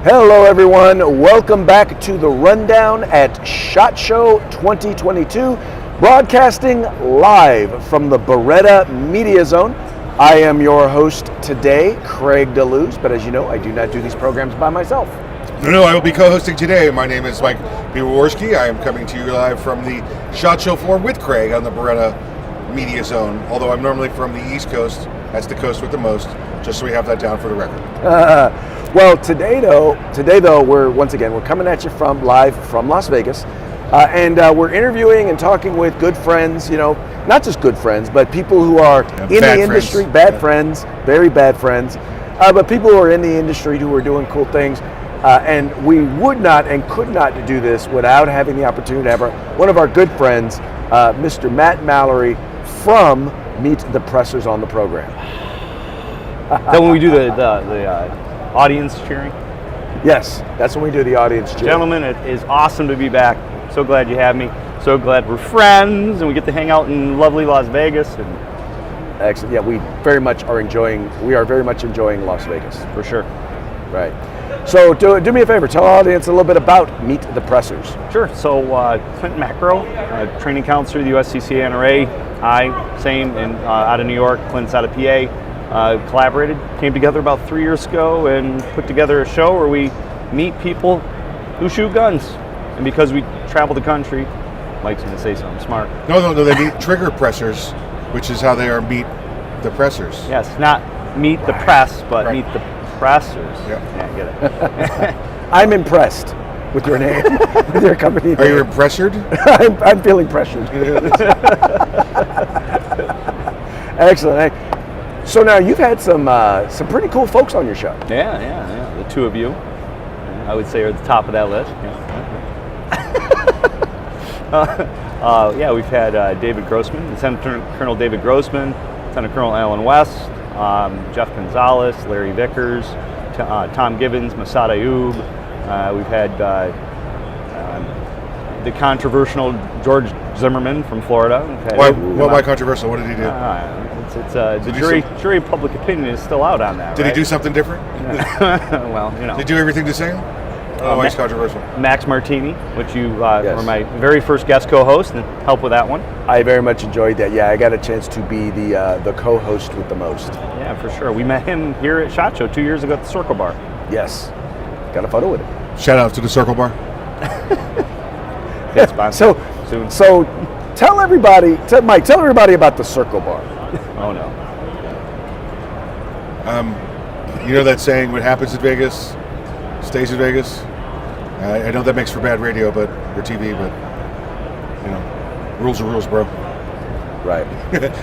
Hello everyone, welcome back to the Rundown at SHOT Show 2022, broadcasting live from the Beretta Media Zone. I am your host today, Craig DeLuz, but as you know, I do not do these programs by myself. No, I will be co-hosting today. My name is Mike Piworsky. I am coming to you live from the SHOT Show floor with Craig on the Beretta Media Zone, although I'm normally from the East Coast. That's the coast with the most, just so we have that down for the record. Well, today though, we're coming at you live from Las Vegas, and we're interviewing and talking with good friends. You know, not just good friends, but people who are in the industry. Friends, very bad friends, but people who are in the industry who are doing cool things. And we would not and could not do this without having the opportunity to have one of our good friends, Mr. Matt Mallory from Meet the Pressers on the program. Then when we do the audience cheering? Yes, that's when we do the audience cheering. Gentlemen, it is awesome to be back. So glad you have me. So glad we're friends and we get to hang out in lovely Las Vegas. And excellent. Yeah, we are very much enjoying Las Vegas. For sure. Right. So do me a favor, tell our audience a little bit about Meet the Pressers. Sure. So Clinton Macro, training counselor of the USCCA NRA. Same, out of New York. Clinton's out of PA. Collaborated, came together about 3 years ago and put together a show where we meet people who shoot guns. And because we travel the country, Mike's going to say something smart. No, they meet trigger pressers, which is how they are meet the pressers. Yes, not meet the press, but meet the pressers. Yeah, get it. I'm impressed with your name, with your company name. Are you impressured? I'm feeling pressured. Excellent. So now you've had some pretty cool folks on your show. Yeah. The two of you, I would say, are at the top of that list. We've had David Grossman, Lieutenant Colonel David Grossman, Lieutenant Colonel Alan West, Jeff Gonzalez, Larry Vickers, Tom Gibbons, Masad Ayub. We've had the controversial George Zimmerman from Florida. Why controversial? What did he do? The jury of public opinion is still out on that. Did he do something different? Well, you know. Did he do everything the same? Why is controversial? Max Martini, which you were my very first guest co-host and helped with that one. I very much enjoyed that. Yeah, I got a chance to be the co-host with the most. Yeah, for sure. We met him here at SHOT Show 2 years ago at the Circle Bar. Yes, got a photo with him. Shout out to the Circle Bar. So tell everybody, Mike, tell everybody about the Circle Bar. Oh no. You know that saying, what happens in Vegas stays in Vegas? I know that makes for bad radio, or TV, but you know, rules are rules, bro. Right.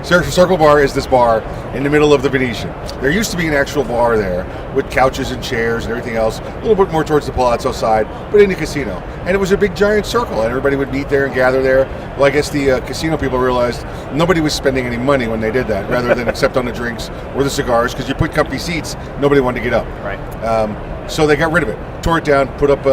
Circle Bar is this bar in the middle of the Venetian. There used to be an actual bar there with couches and chairs and everything else, a little bit more towards the Palazzo side, but in the casino. And it was a big giant circle, and everybody would meet there and gather there. Well, I guess the casino people realized nobody was spending any money when they did that, rather than except on the drinks or the cigars, because you put comfy seats, nobody wanted to get up. Right. So they got rid of it, tore it down, put up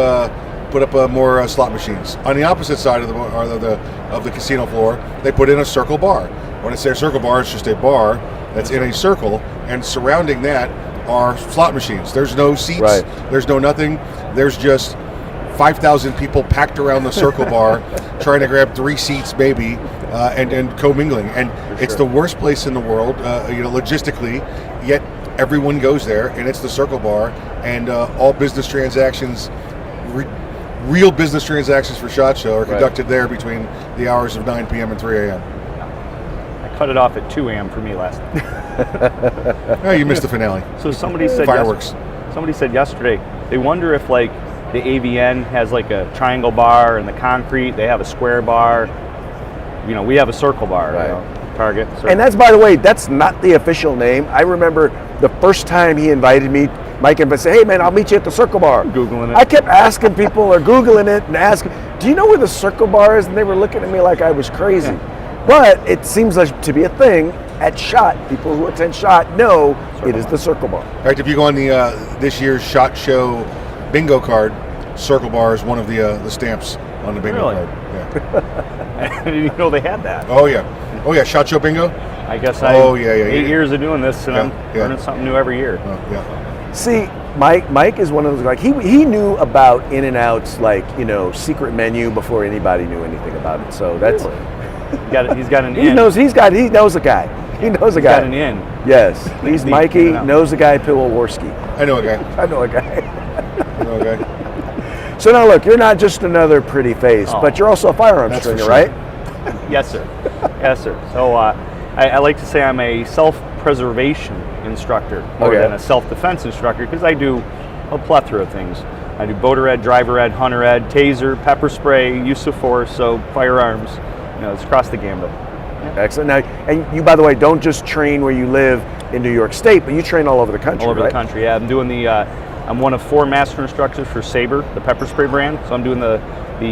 more slot machines. On the opposite side of the casino floor, they put in a circle bar. When I say a circle bar, it's just a bar that's in a circle, and surrounding that are slot machines. There's no seats. Right. There's no nothing. There's just 5,000 people packed around the circle bar, trying to grab 3 seats maybe, and commingling. And it's the worst place in the world, logistically. Yet everyone goes there, and it's the Circle Bar, and all business transactions. Real business transactions for SHOT Show are conducted there between the hours of 9 p.m. and 3 a.m. I cut it off at 2 a.m. for me last night. Oh, you missed the finale. So somebody said fireworks. Somebody said yesterday they wonder if like the AVN has like a triangle bar and the concrete they have a square bar. You know, we have a circle bar. Right. You know, Target. Circle. And that's, by the way, that's not the official name. I remember the first time he invited me, Mike, and said, "Hey man, I'll meet you at the Circle Bar." Googling it. I kept asking people or Googling it and asking, "Do you know where the Circle Bar is?" And they were looking at me like I was crazy. Yeah. But it seems like to be a thing at SHOT. People who attend SHOT know it is the Circle Bar. In fact, if you go on the this year's SHOT Show bingo card, Circle Bar is one of the stamps on the bingo card. Yeah. I didn't even know they had that. Oh yeah, SHOT Show bingo. I guess 8 years of doing this, and I'm learning something new every year. Yeah. See, Mike is one of those, like, he knew about In-N-Out's, like, secret menu before anybody knew anything about it. So that's He's got an he in. knows a guy. He knows a He's guy. got an in. Yes, he's The Mikey, In-N-Out. knows a guy, Piwowarski. I know a guy. I know a guy. I know a guy. So now look, you're not just another pretty face, Oh. but you're also a firearms That's for stringer, sure. right? Yes, sir. Yes, sir. So I like to say I'm a self-preservation instructor more Okay. than a self-defense instructor because I do a plethora of things. I do boater ed, driver ed, hunter ed, taser, pepper spray, use of force, so firearms. It's across the gambit. Excellent. Now, and you, by the way, don't just train where you live in New York State, but you train all over the country, All over right? the country. Yeah, I'm doing I'm one of 4 master instructors for Sabre, the pepper spray brand. So I'm doing the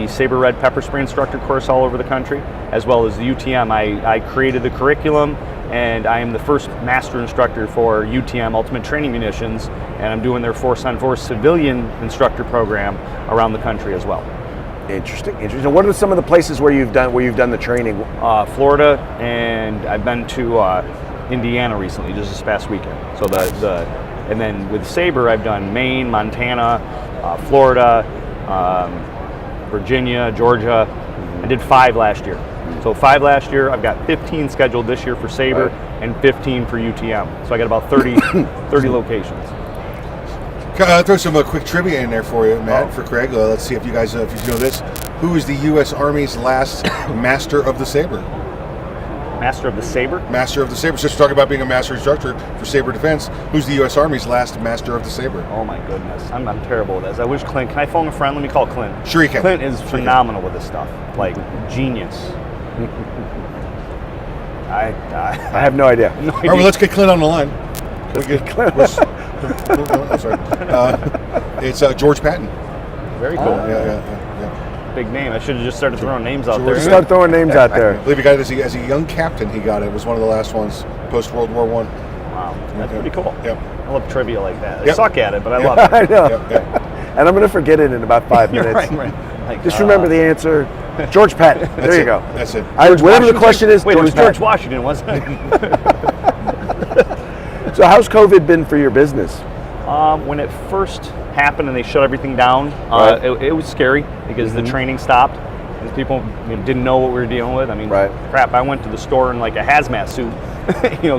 Sabre Red pepper spray instructor course all over the country, as well as the UTM. I created the curriculum, and I am the first master instructor for UTM Ultimate Training Munitions, and I'm doing their Force on Force civilian instructor program around the country as well. Interesting. What are some of the places where you've done the training? Florida, and I've been to Indiana recently, just this past weekend. So and then with Sabre, I've done Maine, Montana, Florida, Virginia, Georgia. I did 5 last year. So 5 last year. I've got 15 scheduled this year for Sabre, Right. and 15 for UTM. So I got about 30 locations. Throw some quick trivia in there for you, Matt, for Craig. Let's see if you guys if you know this. Who is the U.S. Army's last Master of the Sabre? Master of the Sabre? Master of the Sabre. Just talking about being a master instructor for Sabre Defense. Who's the U.S. Army's last Master of the Sabre? Oh my goodness, I'm terrible with this. I wish Clint. Can I phone a friend? Let me call Clint. Sure you can. Clint is phenomenal with this stuff. Like genius. I have no idea. no All right, well, let's get Clint on the line. I'm sorry. It's George Patton. Very cool. Yeah. Big name. I should have just started throwing names out George there. Just start throwing names out I there. believe he got it as a young captain. He got it. It was one of the last ones post World War I. Wow, that's pretty cool. Yep. I love trivia like that. I Yep. suck at it, but I love it. I know. Yep. And I'm going to forget it in about 5 You're minutes. right. Like, Just remember the answer. George Patton. There you go. That's it. Whatever the question is, Wait, it was George Patton. Washington, wasn't it? So how's COVID been for your business? When it first happened and they shut everything down, Right. it was scary because the training stopped and people didn't know what we were dealing with. I mean, Right. crap, I went to the store in like a hazmat suit.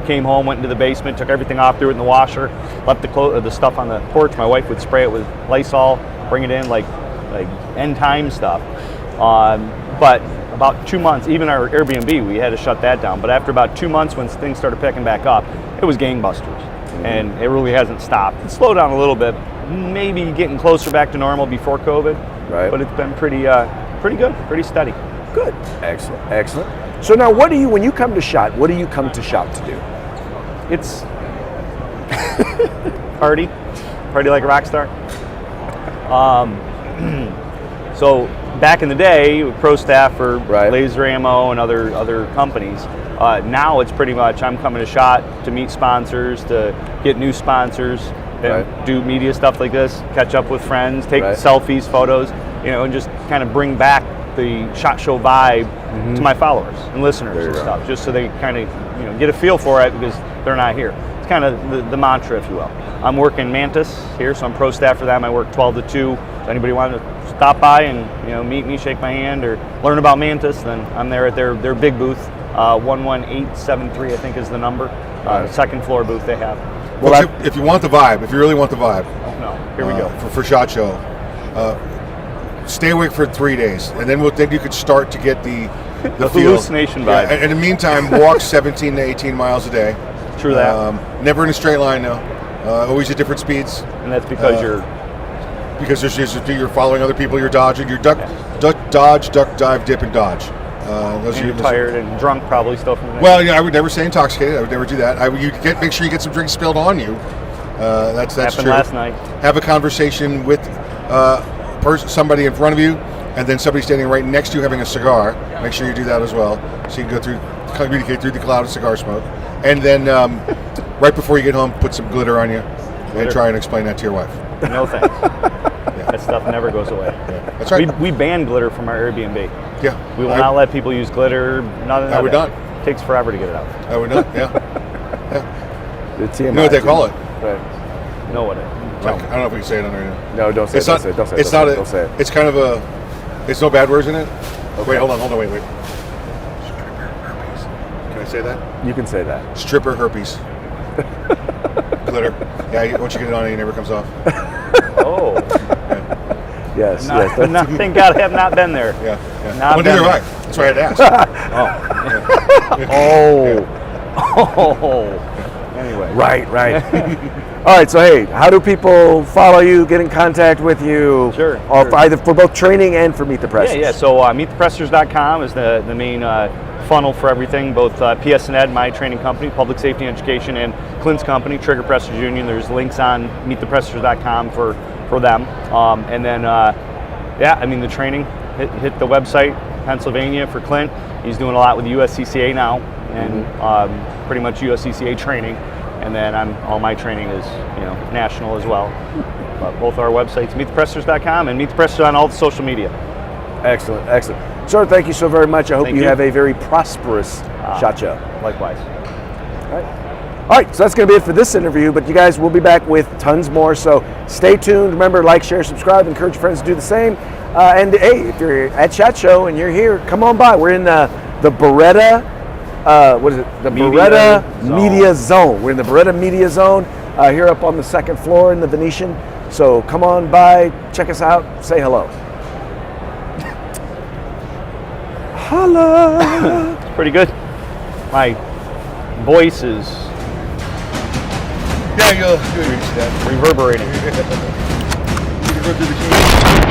Came home, went into the basement, took everything off, threw it in the washer, left the stuff on the porch. My wife would spray it with Lysol, bring it in like end time stuff. But about 2 months, even our Airbnb, we had to shut that down. But after about 2 months, when things started picking back up, it was gangbusters, and it really hasn't stopped. It slowed down a little bit, maybe getting closer back to normal before COVID. Right. But it's been pretty good, pretty steady. Good. Excellent. So now when you come to SHOT, what do you come to SHOT to do? It's party like a rock star. So back in the day, pro staff for Right. laser ammo and other companies. Now it's pretty much I'm coming to SHOT to meet sponsors, to get new sponsors, and Right. do media stuff like this, catch up with friends, take Right. selfies, photos, and just kind of bring back the SHOT Show vibe to my followers and listeners There you and go. stuff, just so they kind of get a feel for it because they're not here. It's kind of the mantra, if you will. I'm working Mantis here, so I'm pro staff for them. I work 12 to 2. If anybody wanted to stop by and meet me, shake my hand, or learn about Mantis, then I'm there at their big booth. 11873, I think, is the number. Right. Second floor booth they have. Well, Folks, if you want the vibe, if you really want the vibe, Oh no, here we go. for SHOT Show. Stay awake for 3 days, and then you could start to get the The feel. hallucination vibe. Yeah, and in the meantime, walk 17 to 18 miles a day. True that. Never in a straight line, though. Always at different speeds. And that's because Because you're following other people, you're dodging, you're dodge, duck, dive, dip, and dodge. you're tired and drunk probably still from the day. Well, I would never say intoxicated. I would never do that. Make sure you get some drinks spilled on you. That's happened true. last night. Have a conversation with somebody in front of you, and then somebody standing right next to you having a cigar. Make sure you do that as well, so you can communicate through the cloud of cigar smoke. And then right before you get home, put some glitter on you, and try and explain that to your wife. No thanks. That stuff never goes away. That's right. We banned glitter from our Airbnb. Yeah. We will not let people use glitter. Nothing. I would not. It takes forever to get it out. I would not. Yeah. The TMI. You know what they call it? Right. Know what it? Like, I don't know if we can say it on there now. No, don't say It's it. not. Don't say it. It's not. Don't say it. It's kind of a. It's no bad words in it. Okay. Wait, hold on, wait. Stripper herpes. Can I say that? You can say that. Stripper herpes. Glitter. Yeah, once you get it on, it never comes off. Oh, Yes. thank God I have not been there. Yeah. Not Well, been neither there. have I. That's why I had to ask. Oh. Anyway. Right. All right. So hey, how do people follow you? Get in contact with you? Sure. Either for both training and for Meet the Pressers. Yeah. So meetthepressers.com is the main funnel for everything. Both PS and Ed, my training company, public safety and education, and Clint's company, Trigger Pressers Union. There's links on meetthepressers.com for them. And then the training. Hit the website, Pennsylvania for Clint. He's doing a lot with the USCCA now, and pretty much USCCA training. And then all my training is national as well. But both our websites, meetthepressers.com and Meet the Pressers on all the social media. Excellent. Sir, thank you so very much. I hope Thank you you. have a very prosperous SHOT Show. Likewise. All right, so that's going to be it for this interview, but you guys will be back with tons more, so stay tuned. Remember, like, share, subscribe, encourage your friends to do the same. And hey, if you're at SHOT Show and you're here, come on by. We're in the Beretta, The Beretta Media Zone. We're in the Beretta Media Zone here up on the second floor in the Venetian. So come on by, check us out, say hello. Holla! Pretty good. My voice is Yeah, you'll reach that. reverberating. You can go through the key.